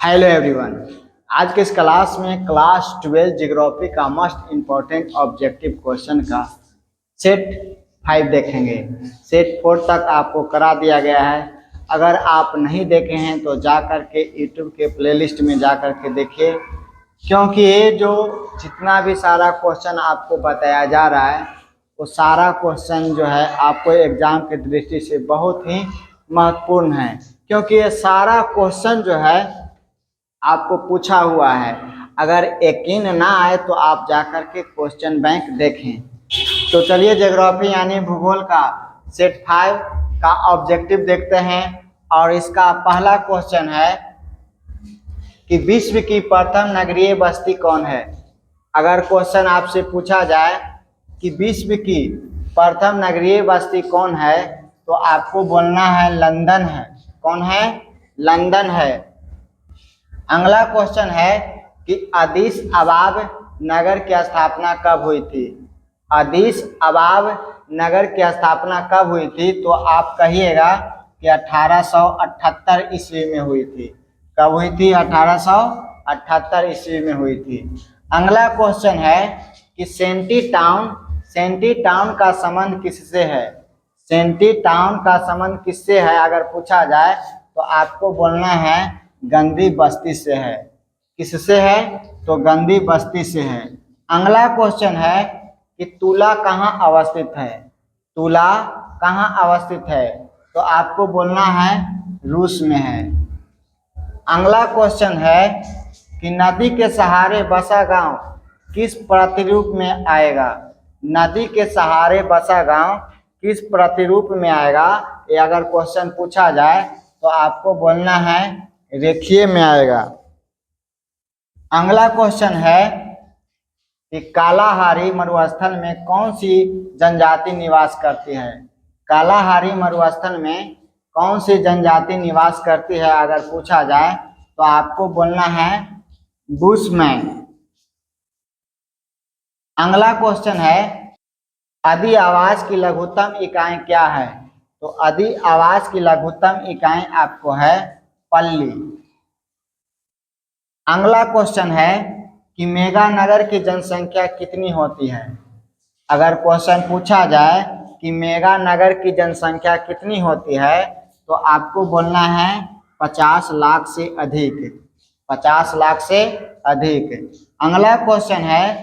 Hello everyone. आज के इस क्लास में क्लास 12 ज्योग्राफी का मस्ट इम्पॉर्टेंट ऑब्जेक्टिव क्वेश्चन का सेट 5 देखेंगे। सेट 4 तक आपको करा दिया गया है। अगर आप नहीं देखे हैं तो जा कर के यूट्यूब के प्लेलिस्ट में जा कर के देखिए, क्योंकि ये जो जितना भी सारा क्वेश्चन आपको बताया जा रहा है वो सारा क्वेश्चन जो है आपको एग्जाम की दृष्टि से बहुत ही महत्वपूर्ण है, क्योंकि ये सारा क्वेश्चन जो है आपको पूछा हुआ है। अगर यकीन ना आए तो आप जाकर के क्वेश्चन बैंक देखें। तो चलिए ज्योग्राफी यानी भूगोल का सेट 5 का ऑब्जेक्टिव देखते हैं। और इसका पहला क्वेश्चन है कि विश्व की प्रथम नगरीय बस्ती कौन है। अगर क्वेश्चन आपसे पूछा जाए कि विश्व की प्रथम नगरीय बस्ती कौन है तो आपको बोलना है लंदन है। कौन है? लंदन है। अगला क्वेश्चन है कि अदीस अबाब नगर की स्थापना कब हुई थी। अदीस अबाब नगर की स्थापना कब हुई थी तो आप कहिएगा कि 1878 ईस्वी में हुई थी। कब हुई थी? 1878 ईस्वी में हुई थी। अगला क्वेश्चन है कि सेंटी टाउन का संबंध किससे है। सेंटी टाउन का संबंध किससे है अगर पूछा जाए तो आपको बोलना है गंदी बस्ती से है। किससे है? तो गंदी बस्ती से है। अगला क्वेश्चन है कि तुला कहाँ अवस्थित है। तुला कहाँ अवस्थित है तो आपको बोलना है रूस में है। अगला क्वेश्चन है कि नदी के सहारे बसा गांव किस प्रतिरूप में आएगा। नदी के सहारे बसा गांव किस प्रतिरूप में आएगा ये अगर क्वेश्चन पूछा जाए तो आपको बोलना है रेखीय में आएगा। अगला क्वेश्चन है कि कालाहारी मरुस्थल में कौन सी जनजाति निवास करती है। कालाहारी मरुस्थल में कौन सी जनजाति निवास करती है अगर पूछा जाए तो आपको बोलना है बुशमैन। अगला क्वेश्चन है आदि आवास की लघुत्तम इकाई क्या है। तो आदि आवास की लघुत्तम इकाई आपको है पल्ली। अगला क्वेश्चन है कि मेगानगर की जनसंख्या कितनी होती है। अगर क्वेश्चन पूछा जाए कि मेगानगर की जनसंख्या कितनी होती है तो आपको बोलना है 50 लाख से अधिक। 50 लाख से अधिक। अगला क्वेश्चन है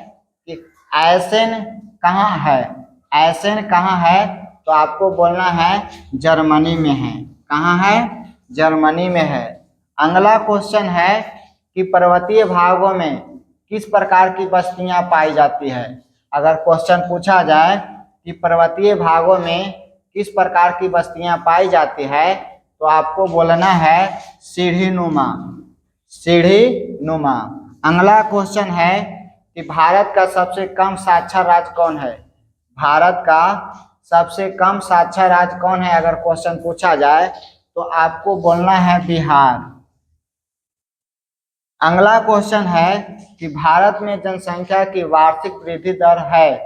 कि एसेन कहाँ है। एसेन कहाँ है तो आपको बोलना है जर्मनी में है। कहाँ है? जर्मनी में है। अगला क्वेश्चन है कि पर्वतीय भागों में किस प्रकार की बस्तियां पाई जाती है। अगर क्वेश्चन पूछा जाए कि पर्वतीय भागों में किस प्रकार की बस्तियां पाई जाती है तो आपको बोलना है सीढ़ी नुमा। सीढ़ी नुमा। अगला क्वेश्चन है कि भारत का सबसे कम साक्षर राज्य कौन है। भारत का सबसे कम साक्षर राज्य कौन है अगर क्वेश्चन पूछा जाए तो आपको बोलना है बिहार। अगला क्वेश्चन है कि भारत में जनसंख्या की वार्षिक वृद्धि दर है।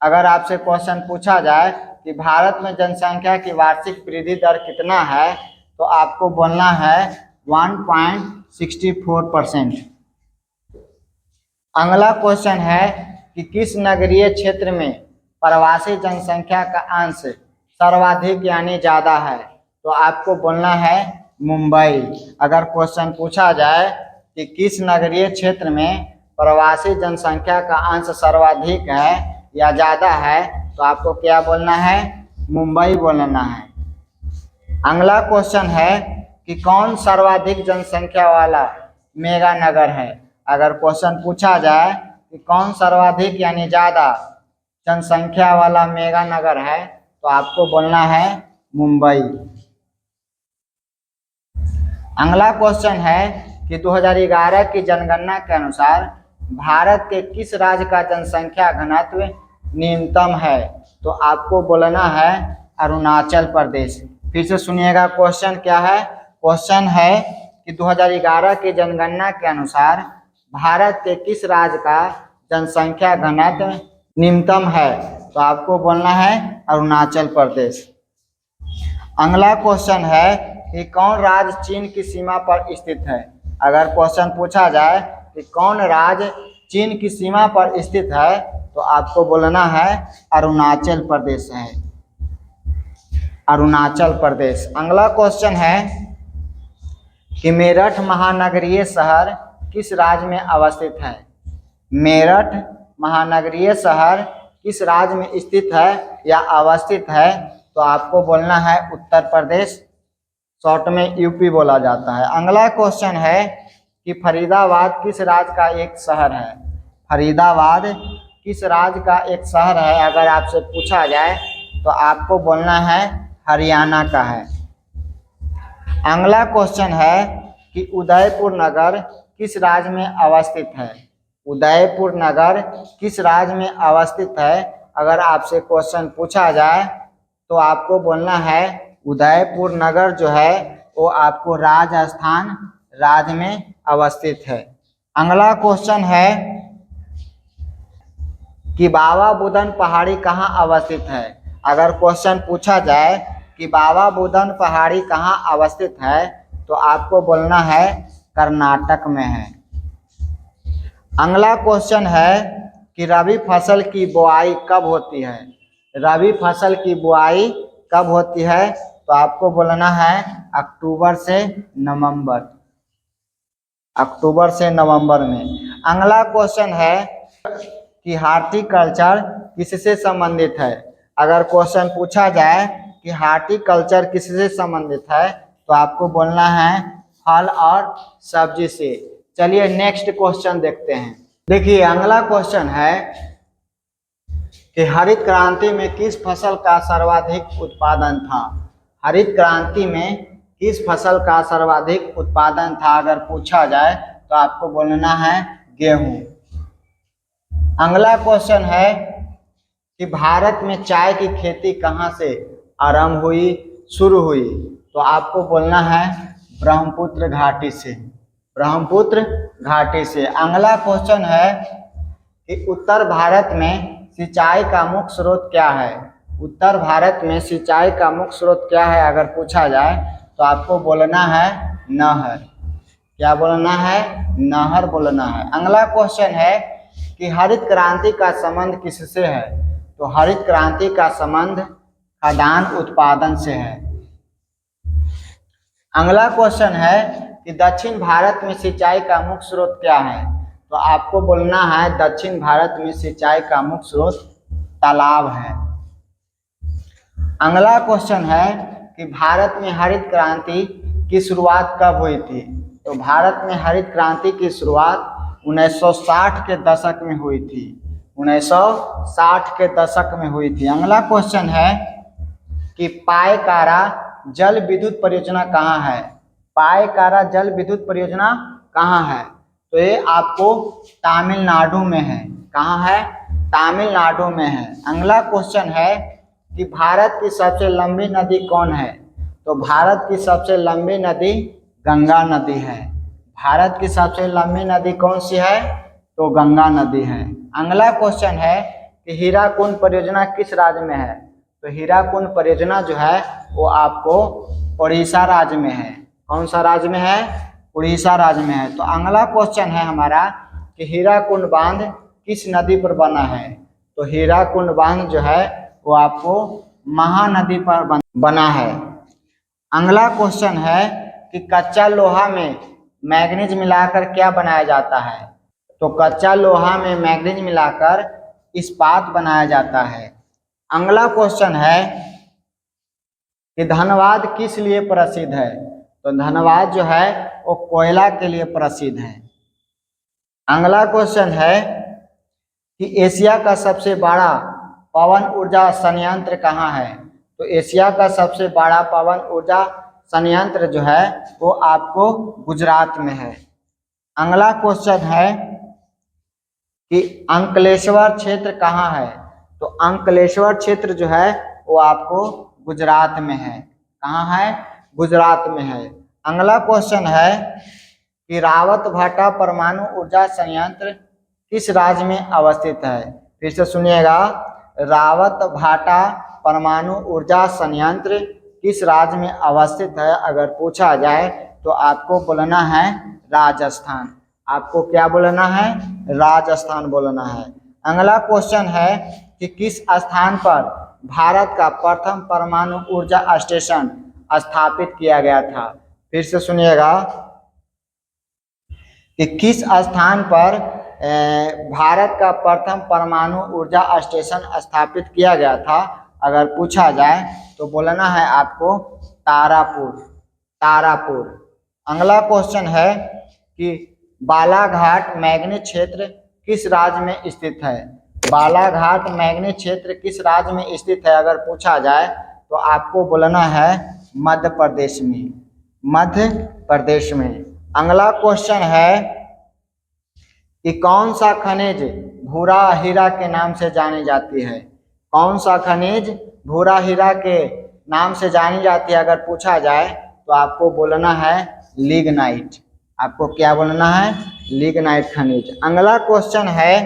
अगर आपसे क्वेश्चन पूछा जाए कि भारत में जनसंख्या की वार्षिक वृद्धि दर कितना है तो आपको बोलना है 1.64%। अगला क्वेश्चन है कि किस नगरीय क्षेत्र में प्रवासी जनसंख्या का अंश सर्वाधिक यानी ज्यादा है तो आपको बोलना है मुंबई। अगर क्वेश्चन पूछा जाए कि किस नगरीय क्षेत्र में प्रवासी जनसंख्या का अंश सर्वाधिक है या ज्यादा है तो आपको क्या बोलना है? मुंबई बोलना है। अगला क्वेश्चन है कि कौन सर्वाधिक जनसंख्या वाला मेगा नगर है। अगर क्वेश्चन पूछा जाए कि कौन सर्वाधिक यानी ज्यादा जनसंख्या वाला मेगा नगर है तो आपको बोलना है मुंबई। अगला क्वेश्चन है कि 2011 की जनगणना के अनुसार भारत के किस राज्य का जनसंख्या घनत्व न्यूनतम है तो आपको बोलना है अरुणाचल प्रदेश। फिर से सुनिएगा क्वेश्चन क्या है। क्वेश्चन है कि 2011 की जनगणना के अनुसार भारत के किस राज्य का जनसंख्या घनत्व न्यूनतम है तो आपको बोलना है अरुणाचल प्रदेश। अगला क्वेश्चन है कि कौन राज्य चीन की सीमा पर स्थित है। अगर क्वेश्चन पूछा जाए कि कौन राज्य चीन की सीमा पर स्थित है, तो आपको बोलना है अरुणाचल प्रदेश है, अरुणाचल प्रदेश। अगला क्वेश्चन है कि मेरठ महानगरीय शहर किस राज्य में अवस्थित है। मेरठ महानगरीय शहर किस राज्य में स्थित है या अवस्थित है, तो आपको बोलना है उत्तर प्रदेश, शॉर्ट में यूपी बोला जाता है। अगला क्वेश्चन है कि फरीदाबाद किस राज्य का एक शहर है। फरीदाबाद किस राज्य का एक शहर है, अगर आपसे पूछा जाए तो आपको बोलना है हरियाणा का है। अगला क्वेश्चन है कि उदयपुर नगर किस राज्य में अवस्थित है। उदयपुर नगर किस राज्य में अवस्थित है, अगर आपसे क्वेश्चन पूछा जाए तो आपको बोलना है उदयपुर नगर जो है वो आपको राजस्थान राज्य में अवस्थित है। अगला क्वेश्चन है कि बाबा बुदन पहाड़ी कहाँ अवस्थित है। अगर क्वेश्चन पूछा जाए कि बाबा बुदन पहाड़ी कहाँ अवस्थित है, तो आपको बोलना है कर्नाटक में है। अगला क्वेश्चन है कि रबी फसल की बुआई कब होती है। रबी फसल की बुआई कब होती है, तो आपको बोलना है अक्टूबर से नवंबर, अक्टूबर से नवंबर में। अगला क्वेश्चन है कि हार्टिकल्चर किससे संबंधित है। अगर क्वेश्चन पूछा जाए कि हार्टिकल्चर किससे संबंधित है, तो आपको बोलना है फल और सब्जी से। चलिए नेक्स्ट क्वेश्चन देखते हैं। देखिए अगला क्वेश्चन है कि हरित क्रांति में किस फसल का सर्वाधिक उत्पादन था। हरित क्रांति में किस फसल का सर्वाधिक उत्पादन था, अगर पूछा जाए तो आपको बोलना है गेहूं। अगला क्वेश्चन है कि भारत में चाय की खेती कहाँ से आरंभ हुई, शुरू हुई, तो आपको बोलना है ब्रह्मपुत्र घाटी से, ब्रह्मपुत्र घाटी से। अगला क्वेश्चन है कि उत्तर भारत में सिंचाई का मुख्य स्रोत क्या है। उत्तर भारत में सिंचाई का मुख्य स्रोत क्या है, अगर पूछा जाए तो आपको बोलना है नहर। क्या बोलना है, नहर बोलना है। अगला क्वेश्चन है कि हरित क्रांति का संबंध किससे है, तो हरित क्रांति का संबंध खाद्यान्न उत्पादन से है। अगला क्वेश्चन है कि दक्षिण भारत में सिंचाई का मुख्य स्रोत क्या है, तो आपको बोलना है दक्षिण भारत में सिंचाई का मुख्य स्रोत तालाब है। अगला क्वेश्चन है कि भारत में हरित क्रांति की शुरुआत कब हुई थी, तो भारत में हरित क्रांति की शुरुआत 1960 के दशक में हुई थी, 1960 के दशक में हुई थी। अगला क्वेश्चन है कि पायकारा जल विद्युत परियोजना कहाँ है। पायकारा जल विद्युत परियोजना कहाँ है, तो ये आपको तमिलनाडु में है। कहाँ है, तमिलनाडु में है। अगला क्वेश्चन है कि भारत की सबसे लंबी नदी कौन है, तो भारत की सबसे लंबी नदी गंगा नदी है। भारत की सबसे लंबी नदी कौन सी है, तो गंगा नदी है। अगला क्वेश्चन है कि हीराकुंड परियोजना किस राज्य में है, तो हीराकुंड परियोजना जो है वो आपको उड़ीसा राज्य में है। कौन सा राज्य में है, उड़ीसा राज्य में है। तो अगला क्वेश्चन है हमारा कि हीराकुंड बांध किस नदी पर बना है, तो हीराकुंड बांध जो है वो आपको महानदी पर बना है। अगला क्वेश्चन है कि कच्चा लोहा में मैग्नीज मिलाकर क्या बनाया जाता है, तो कच्चा लोहा में मैग्नीज मिलाकर इस्पात बनाया जाता है। अगला क्वेश्चन है कि धनबाद किस लिए प्रसिद्ध है, तो धनबाद जो है वो कोयला के लिए प्रसिद्ध है। अगला क्वेश्चन है कि एशिया का सबसे बड़ा पवन ऊर्जा संयंत्र कहाँ है, तो एशिया का सबसे बड़ा पवन ऊर्जा संयंत्र जो है वो आपको गुजरात में है। अगला क्वेश्चन है कि अंकलेश्वर क्षेत्र कहाँ है, तो अंकलेश्वर क्षेत्र जो है वो आपको गुजरात में है। कहाँ है, गुजरात में है। अगला क्वेश्चन है कि रावतभाटा परमाणु ऊर्जा संयंत्र किस राज्य में अवस्थित है। फिर से सुनिएगा, रावतभाटा परमाणु ऊर्जा संयंत्र किस राज्य में अवस्थित है, अगर पूछा जाए तो आपको बोलना है राजस्थान। आपको क्या बोलना है? राजस्थान बोलना है। अगला क्वेश्चन है कि किस स्थान पर भारत का प्रथम परमाणु ऊर्जा स्टेशन स्थापित किया गया था? फिर से सुनिएगा कि किस स्थान पर भारत का प्रथम परमाणु ऊर्जा स्टेशन स्थापित किया गया था। अगर पूछा जाए तो बोलना है आपको तारापुर। तारापुर। अगला क्वेश्चन है कि बालाघाट मैग्नीज क्षेत्र किस राज्य में स्थित है? बालाघाट मैग्नीज क्षेत्र किस राज्य में स्थित है? अगर पूछा जाए तो आपको बोलना है मध्य प्रदेश में। मध्य प्रदेश में। अगला क्वेश्चन है कि कौन सा खनिज भूरा हीरा के नाम से जानी जाती है? कौन सा खनिज भूरा हीरा के नाम से जानी जाती है? अगर पूछा जाए तो आपको बोलना है लिग्नाइट। आपको क्या बोलना है? लिग्नाइट खनिज। अगला क्वेश्चन है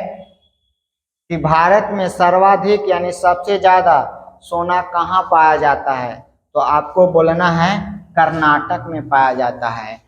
कि भारत में सर्वाधिक यानी सबसे ज्यादा सोना कहाँ पाया जाता है? तो आपको बोलना है कर्नाटक में पाया जाता है।